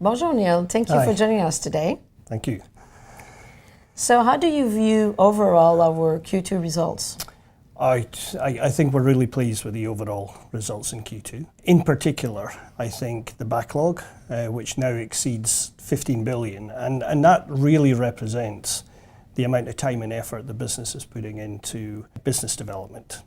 Bonjour, Neil. Thank you for joining us today. Thank you. So how do you view overall our Q2 results? I think we're really pleased with the overall results in Q2. In particular, I think the backlog, which now exceeds 15 billion, and that really represents the amount of time and effort the business is putting into business development,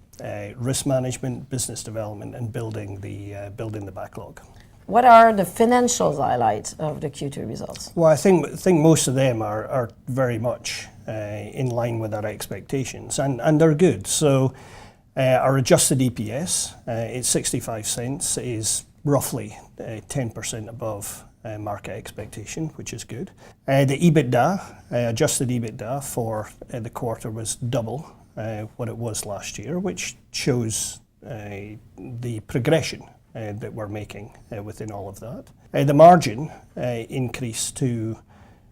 risk management, business development, and building the backlog. What are the financial highlights of the Q2 results? Well, I think most of them are very much in line with our expectations, and they're good. So our adjusted EPS, it's 65 cents, is roughly 10% above market expectation, which is good. The EBITDA, adjusted EBITDA for the quarter was double what it was last year, which shows the progression that we're making within all of that. The margin increased to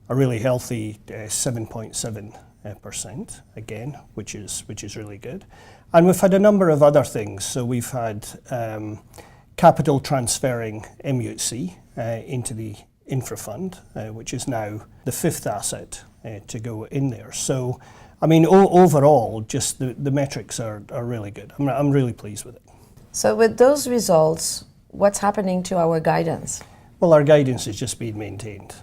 a really healthy 7.7%, again, which is really good. And we've had a number of other things. So we've had capital transferring MUC into the infra fund, which is now the fifth asset to go in there. So, I mean, overall, just the metrics are really good. I'm really pleased with it. So with those results, what's happening to our guidance? Well, our guidance is just being maintained.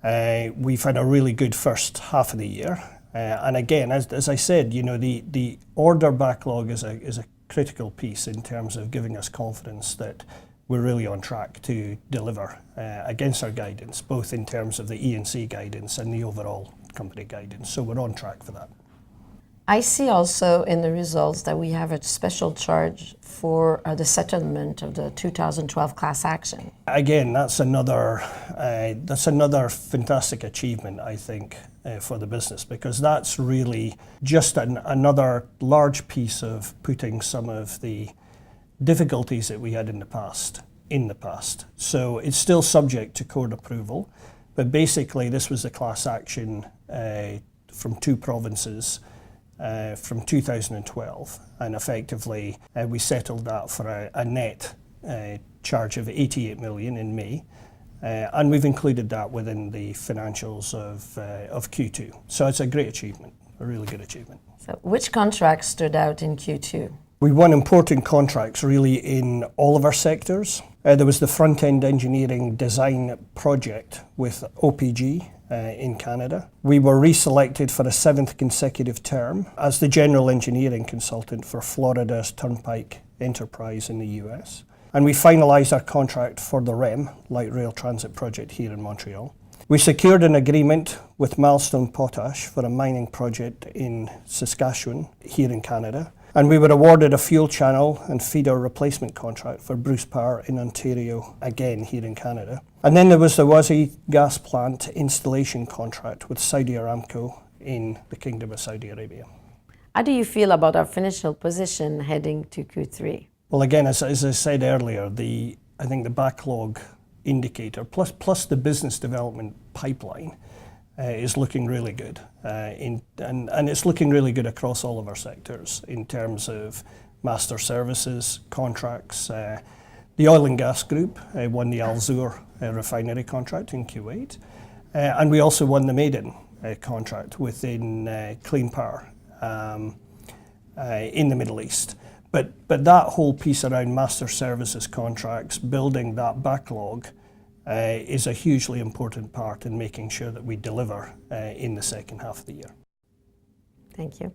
We've had a really good first half of the year. And again, as I said, you know, the order backlog is a critical piece in terms of giving us confidence that we're really on track to deliver against our guidance, both in terms of the E&C guidance and the overall company guidance. So we're on track for that. I see also in the results that we have a special charge for the settlement of the 2012 class action. Again, that's another fantastic achievement, I think, for the business, because that's really just another large piece of putting some of the difficulties that we had in the past. So it's still subject to court approval, but basically this was a class action from two provinces from 2012, and effectively we settled that for a net charge of 88 million in May, and we've included that within the financials of Q2. So it's a great achievement, a really good achievement. So which contracts stood out in Q2? We won important contracts really in all of our sectors. There was the front-end engineering design project with OPG in Canada. We were reselected for a 7th consecutive term as the general engineering consultant for Florida's Turnpike Enterprise in the US. And we finalised our contract for the REM, Light Rail Transit Project here in Montreal. We secured an agreement with Milestone Potash for a mining project in Saskatchewan here in Canada. And we were awarded a fuel channel and feeder replacement contract for Bruce Power in Ontario, again here in Canada. And then there was the Wazir gas plant installation contract with Saudi Aramco in the Kingdom of Saudi Arabia. How do you feel about our financial position heading to Q3? Well, again, as I said earlier, I think the backlog indicator plus the business development pipeline is looking really good, and it's looking really good across all of our sectors in terms of master services, contracts. The oil and gas group won the Al Zour refinery contract in Kuwait, and we also won the Maiden contract within Clean Power in the Middle East. But that whole piece around master services contracts, building that backlog, is a hugely important part in making sure that we deliver in the second half of the year. Thank you.